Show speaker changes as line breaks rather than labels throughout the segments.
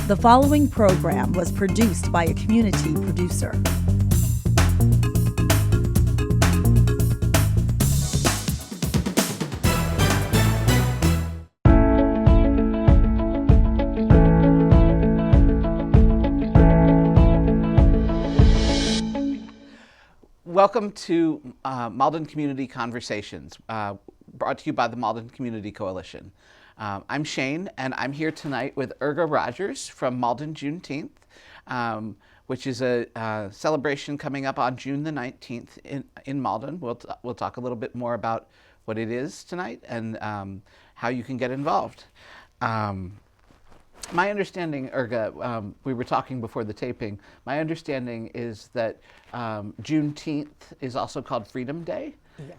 The following program was produced by a community producer.
Welcome to Malden Community Conversations, brought to you by the Malden Community Coalition. I'm Shane, and I'm here tonight with Erga Rogers from Malden Juneteenth, which is a celebration coming up on June the 19th in Malden. We'll talk a little bit more about what it is tonight and how you can get involved. My understanding, Erga, we were talking before the taping, my understanding is that Juneteenth is also called Freedom Day,
yes.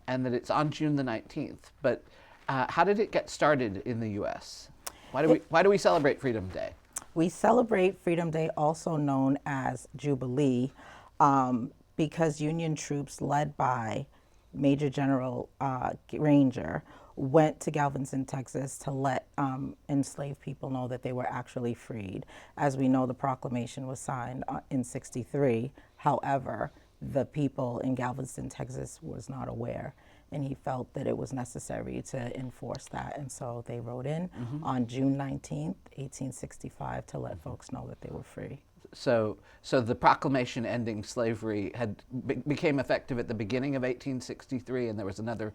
And that it's on June the 19th. But how did it get started in the U.S.? Why do we celebrate Freedom Day?
We celebrate Freedom Day, also known as Jubilee, because Union troops led by Major General Granger went to Galveston, Texas to let enslaved people know that they were actually freed. As we know, the proclamation was signed in '63. However, the people in Galveston, Texas was not aware, and he felt that it was necessary to enforce that. And so they wrote in on June 19th, 1865 to let folks know that they were free.
So the proclamation ending slavery became effective at the beginning of 1863, and there was another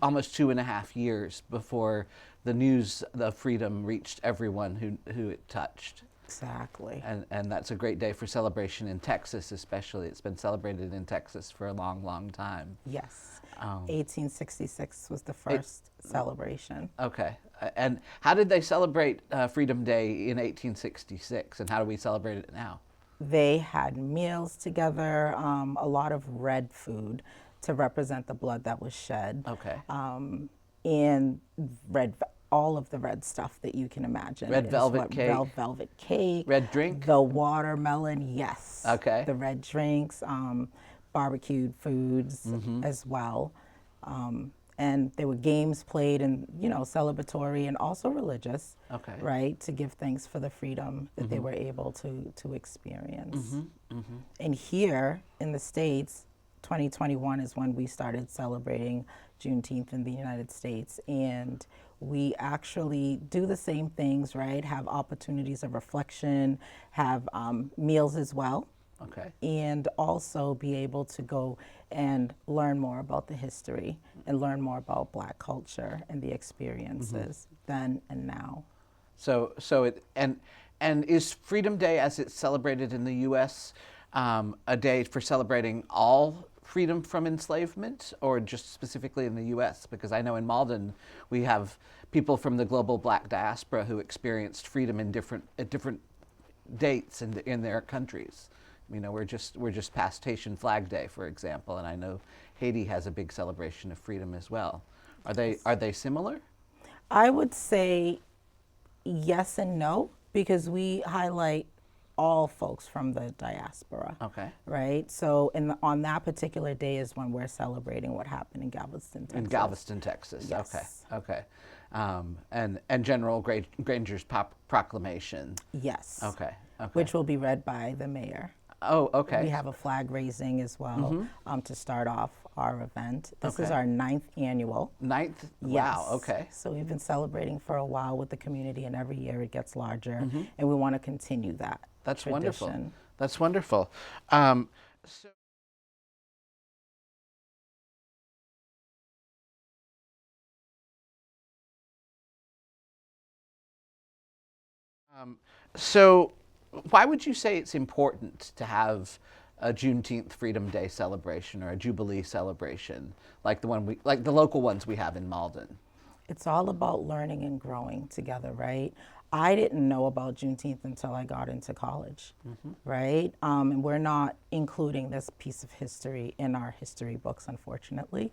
almost 2.5 years before the news of freedom reached everyone who it touched.
Exactly.
And that's a great day for celebration in Texas, especially. It's been celebrated in Texas for a long, long time.
Yes. 1866 was the first celebration.
Okay. And how did they celebrate Freedom Day in 1866, and how do we celebrate it now?
They had meals together, a lot of red food to represent the blood that was shed.
Okay.
And all of the red stuff that you can imagine.
Red velvet cake.
Red velvet cake.
Red drink?
The watermelon, yes.
Okay.
The red drinks, barbecued foods as well. And there were games played and, celebratory and also religious,
okay,
right, to give thanks for the freedom that they were able to experience. And here in the States, 2021 is when we started celebrating Juneteenth in the United States. And we actually do the same things, right, have opportunities of reflection, have meals as well.
Okay.
And also be able to go and learn more about the history and learn more about Black culture and the experiences then and now.
So is Freedom Day, as it's celebrated in the U.S., a day for celebrating all freedom from enslavement, or just specifically in the U.S.? Because I know in Malden we have people from the global Black diaspora who experienced freedom at different dates in their countries. We're just past Haitian Flag Day, for example, and I know Haiti has a big celebration of freedom as well. Are they similar?
I would say yes and no, because we highlight all folks from the diaspora.
Okay.
Right? So on that particular day is when we're celebrating what happened in Galveston, Texas.
In Galveston, Texas.
Yes.
Okay. And General Granger's proclamation.
Yes.
Okay.
Which will be read by the mayor.
Oh, okay.
We have a flag raising as well to start off our event. This is our 9th annual.
9th?
Yes.
Wow, okay.
So we've been celebrating for a while with the community, and every year it gets larger, and we want to continue that.
That's
tradition.
Wonderful. That's wonderful. So why would you say it's important to have a Juneteenth Freedom Day celebration or a Jubilee celebration like the local ones we have in Malden?
It's all about learning and growing together, right? I didn't know about Juneteenth until I got into college, right? And we're not including this piece of history in our history books, unfortunately.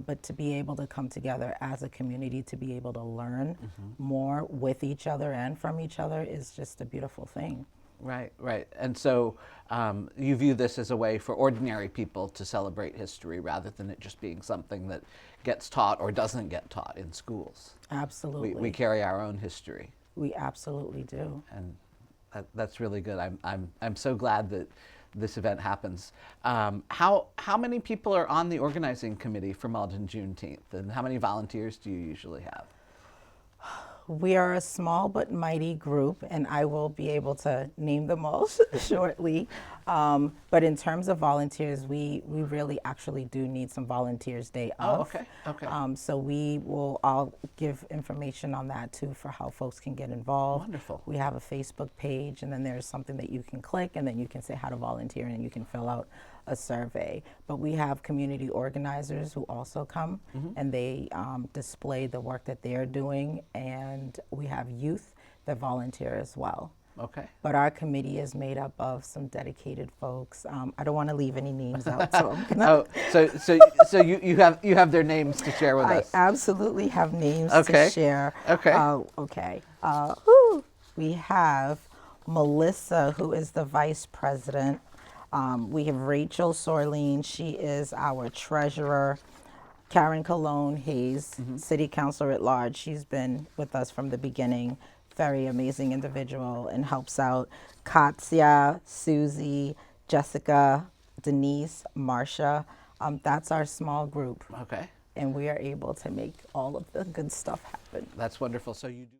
But to be able to come together as a community, to be able to learn more with each other and from each other is just a beautiful thing.
Right. And so you view this as a way for ordinary people to celebrate history rather than it just being something that gets taught or doesn't get taught in schools.
Absolutely.
We carry our own history.
We absolutely do.
And that's really good. I'm so glad that this event happens. How many people are on the organizing committee for Malden Juneteenth, and how many volunteers do you usually have?
We are a small but mighty group, and I will be able to name them all shortly. But in terms of volunteers, we really actually do need some volunteers day
Oh,
of.
okay.
So we will all give information on that too for how folks can get involved.
Wonderful.
We have a Facebook page, and then there's something that you can click, and then you can say how to volunteer, and you can fill out a survey. But we have community organizers who also come, and they display the work that they're doing, and we have youth that volunteer as well.
Okay.
But our committee is made up of some dedicated folks. I don't want to leave any names out, so I'm gonna.
So you have their names to share with
I
us.
absolutely have names
Okay.
to share.
Okay.
Okay. We have Melissa, who is the vice president. We have Rachel Sorleen. She is our treasurer. Karen Cologne Hayes, city councilor at large. She's been with us from the beginning. Very amazing individual and helps out. Katya, Susie, Jessica, Denise, Marcia. That's our small group.
Okay.
And we are able to make all of the good stuff happen.
That's wonderful. So you do.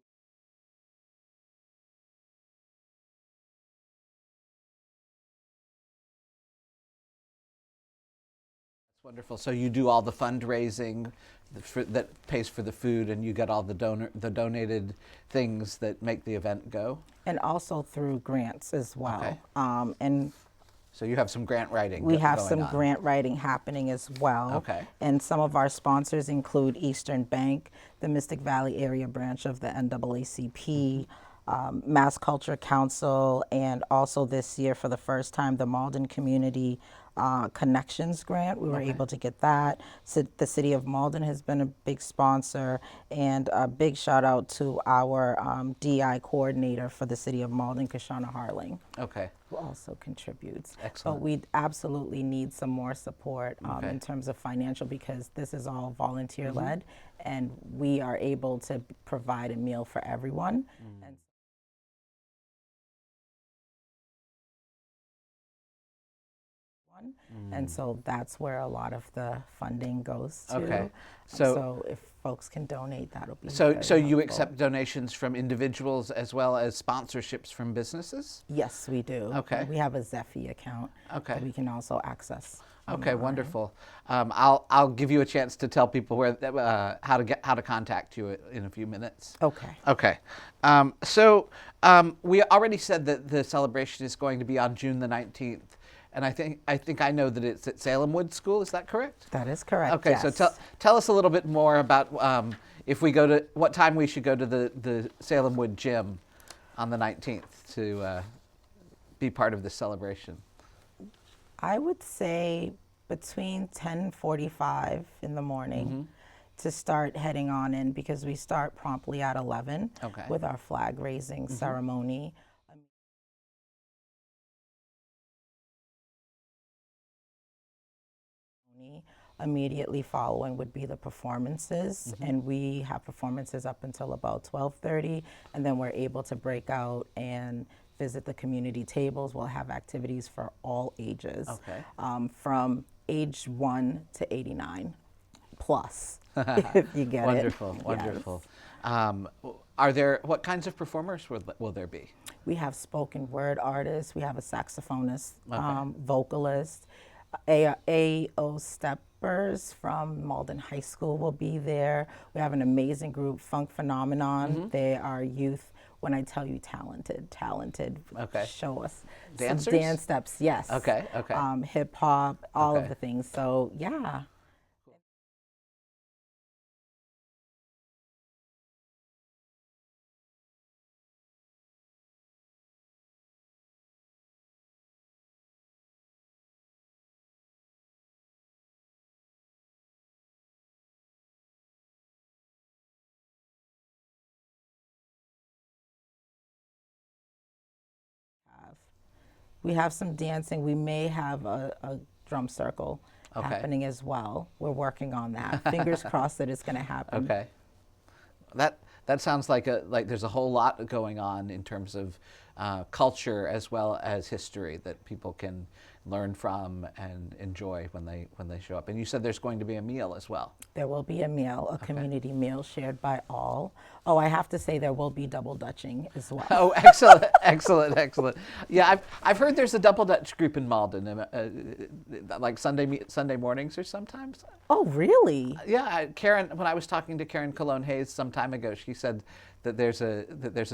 That's wonderful. So you do all the fundraising that pays for the food, and you get all the donated things that make the event go.
And also through grants as well.
Okay.
And
So you have some grant writing.
we have
going
some
on.
grant writing happening as well.
Okay.
And some of our sponsors include Eastern Bank, the Mystic Valley area branch of the NAACP, Mass Culture Council, and also this year for the first time, the Malden Community Connections Grant. We were able to get that. So the City of Malden has been a big sponsor, and a big shout out to our DI coordinator for the City of Malden, Kashana Harling,
Okay.
who also contributes.
Excellent.
But we absolutely need some more support
Okay.
in terms of financial, because this is all volunteer led, and we are able to provide a meal for everyone. And so that's where a lot of the funding goes to.
Okay.
So if folks can donate, that'll be
So
very
you
helpful.
accept donations from individuals as well as sponsorships from businesses?
Yes, we do.
Okay.
We have a Zephy account
Okay.
that we can also access.
Okay,
online.
wonderful. I'll give you a chance to tell people where how to contact you in a few minutes.
Okay.
Okay. We already said that the celebration is going to be on June the 19th. And I think I know that it's at Salem Wood School. Is that correct?
That is correct.
Okay,
yes.
so tell us a little bit more about if we go to what time we should go to the Salem Wood Gym on the 19th to be part of this celebration.
I would say between 10:45 in the morning to start heading on in, because we start promptly at 11
Okay.
with our flag raising ceremony. Immediately following would be the performances, and we have performances up until about 12:30, and then we're able to break out and visit the community tables. We'll have activities for all ages,
Okay.
From age 1 to 89 plus, if you get
Wonderful,
it.
wonderful.
Yes.
What kinds of performers will there be?
We have spoken word artists, we have a saxophonist,
Okay.
vocalist, A.O. Steppers from Malden High School will be there. We have an amazing group, Funk Phenomenon. They are youth, when I tell you talented.
Okay.
Show us.
Dancers?
Some dance steps, yes.
Okay.
Hip hop, all
Okay.
of the things. So, yeah. We have some dancing. We may have a drum circle
Okay.
happening as well. We're working on that. Fingers crossed that it's going to happen.
Okay. That sounds like there's a whole lot going on in terms of culture as well as history that people can learn from and enjoy when they show up. And you said there's going to be a meal as well.
There will be a meal, a community meal shared by all. Oh, I have to say there will be double Dutching as well.
Oh, excellent, excellent, excellent. Yeah, I've heard there's a double Dutch group in Malden, like Sunday mornings or sometimes.
Oh, really?
Yeah, Karen. When I was talking to Karen Cologne Hayes some time ago, she said that there's a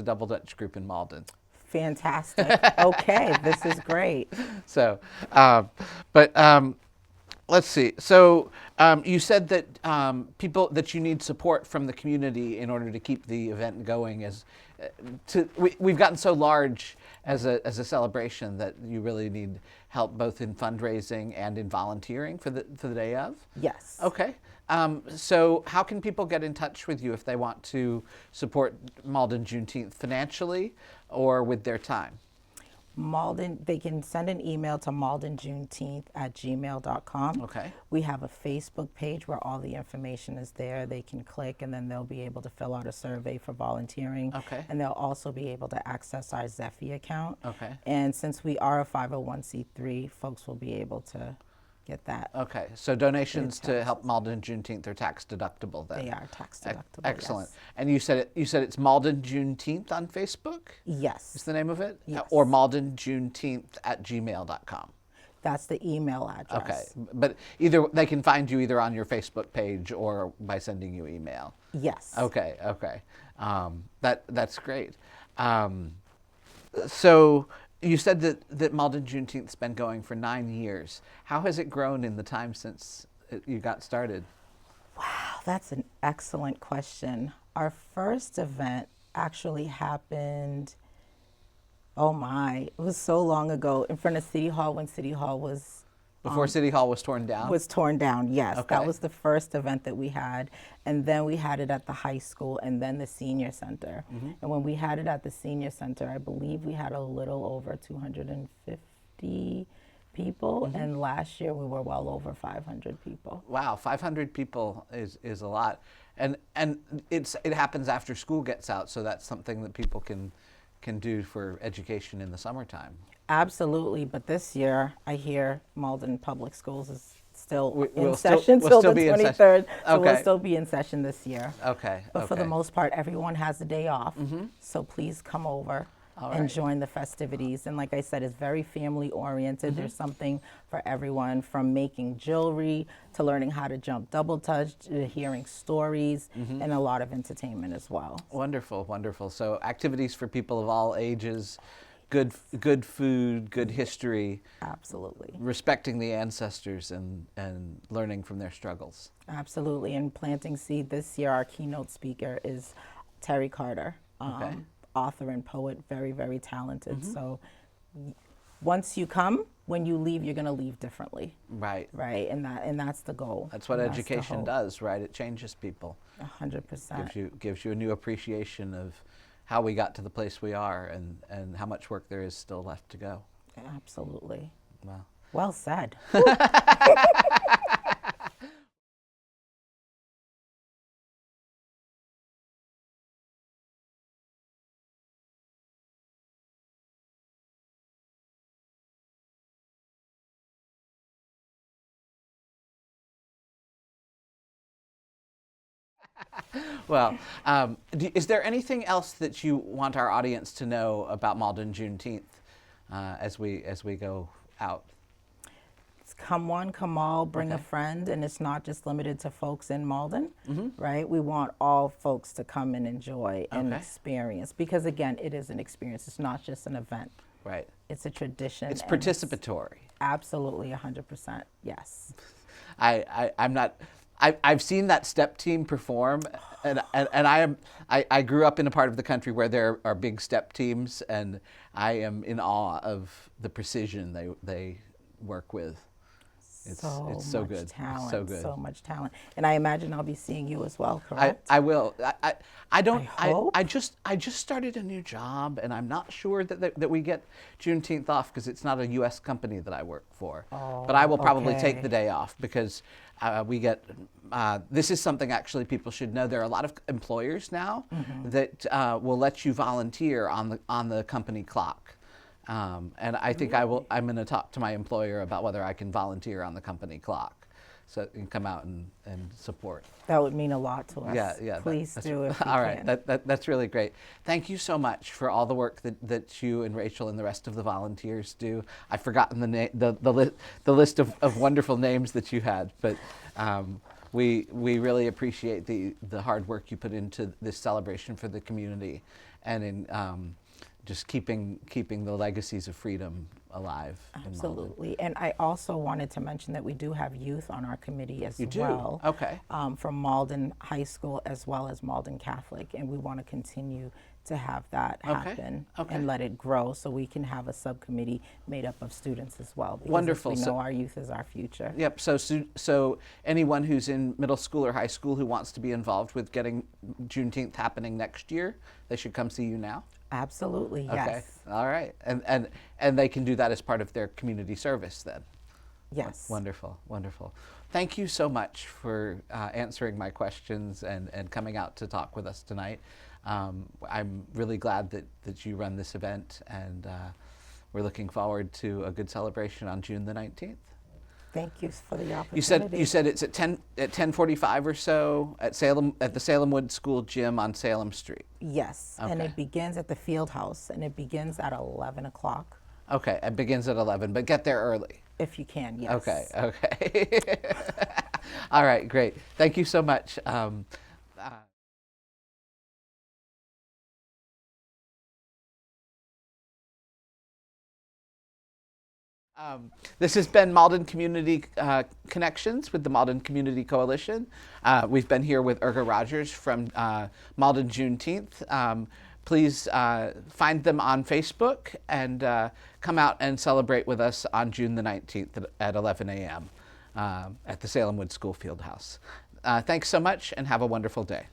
double Dutch group in Malden.
Fantastic. Okay, this is great.
So, let's see. So you said that that you need support from the community in order to keep the event going. We've gotten so large as a celebration that you really need help both in fundraising and in volunteering for the day of.
Yes.
Okay. So how can people get in touch with you if they want to support Malden Juneteenth financially or with their time?
They can send an email to maldenjuneteenth@gmail.com.
Okay.
We have a Facebook page where all the information is there. They can click and then they'll be able to fill out a survey for volunteering.
Okay.
And they'll also be able to access our Zephy account.
Okay.
And since we are a 501c3, folks will be able to get that.
Okay, so donations to help Malden Juneteenth are tax deductible then?
They are tax deductible.
Excellent.
Yes.
And you said it's Malden Juneteenth on Facebook?
Yes.
Is the name of it?
Yes.
Or maldenjuneteenth@gmail.com?
That's the email address.
Okay, but either they can find you either on your Facebook page or by sending you email.
Yes.
Okay. That's great. So you said that Malden Juneteenth's been going for 9 years. How has it grown in the time since you got started?
Wow, that's an excellent question. Our first event actually happened, oh my, it was so long ago, in front of City Hall when City Hall was
Before City Hall was torn down?
was torn down, yes.
Okay.
That was the first event that we had. And then we had it at the high school and then the senior center. And when we had it at the senior center, I believe we had a little over 250 people. And last year we were well over 500 people.
Wow, 500 people is a lot. And it happens after school gets out, so that's something that people can do for education in the summertime.
Absolutely, but this year I hear Malden Public Schools is still in
we'll
session
still
till the
be in session.
23rd, so we'll
Okay.
still be in session this year.
Okay.
But for the most part, everyone has a day off, so please come over
All
and
right.
join the festivities. And like I said, it's very family oriented. There's something for everyone, from making jewelry to learning how to jump double touch to hearing stories, and a lot of entertainment as well.
Wonderful, wonderful. So activities for people of all ages, good food, good history,
Absolutely.
respecting the ancestors and learning from their struggles.
Absolutely. And planting seed this year, our keynote speaker is Terry Carter,
Okay.
author and poet, very, very talented. So once you come, when you leave, you're going to leave differently,
Right.
right? And that's the goal.
That's what
And the
education
hope.
does, right? It changes people.
100%.
Gives you a new appreciation of how we got to the place we are and how much work there is still left to go.
Absolutely.
Wow.
Well said.
Well, is there anything else that you want our audience to know about Malden Juneteenth as we go out?
It's come one, come all, bring a
Okay.
friend, and it's not just limited to folks in Malden, right? We want all folks to come and enjoy and
Okay.
experience, because again, it is an experience. It's not just an event.
Right.
It's a tradition.
It's
and
participatory.
Absolutely, 100%. Yes.
I've seen that step team perform, and I grew up in a part of the country where there are big step teams, and I am in awe of the precision they work with. It's
So
so
much
good.
talent,
So good.
so much talent. And I imagine I'll be seeing you as well,
I,
correct?
I will. I don't.
I hope.
I just started a new job, and I'm not sure that we get Juneteenth off because it's not a U.S. company that I work for. But I will probably take
okay.
the day off because we get. This is something actually people should know. There are a lot of employers now that will let you volunteer on the company clock. And I think I'm going to talk to my employer about whether I can volunteer on the company clock, so you can come out and support.
That would mean a lot to us.
Yeah.
Please do if you
all right.
can.
That's really great. Thank you so much for all the work that you and Rachel and the rest of the volunteers do. I've forgotten the list of wonderful names that you had, but we really appreciate the hard work you put into this celebration for the community, and in just keeping the legacies of freedom alive.
Absolutely. And I also wanted to mention that we do have youth on our committee as
You do?
well.
Okay.
From Malden High School as well as Malden Catholic. And we want to continue to have that happen and let it grow so we can have a subcommittee made up of students as well. Because
Wonderful.
we know our youth is our future.
Yep. So anyone who's in middle school or high school who wants to be involved with getting Juneteenth happening next year, they should come see you now.
Absolutely,
Okay.
yes.
All right. And they can do that as part of their community service then.
Yes.
Wonderful. Thank you so much for answering my questions and coming out to talk with us tonight. I'm really glad that you run this event, and we're looking forward to a good celebration on June the 19th.
Thank you for the opportunity.
You said it's at 10:45 or so at the Salem Wood School Gym on Salem Street.
Yes, and
Okay.
it begins at the field house, and it begins at 11 o'clock,
Okay, it begins at 11, but get there early.
if you can, yes.
Okay. All right, great. Thank you so much. This has been Malden Community Connections with the Malden Community Coalition. We've been here with Erga Rogers from Malden Juneteenth. Please find them on Facebook and come out and celebrate with us on June the 19th at 11 a.m. At the Salem Wood School Field House. Thanks so much and have a wonderful day.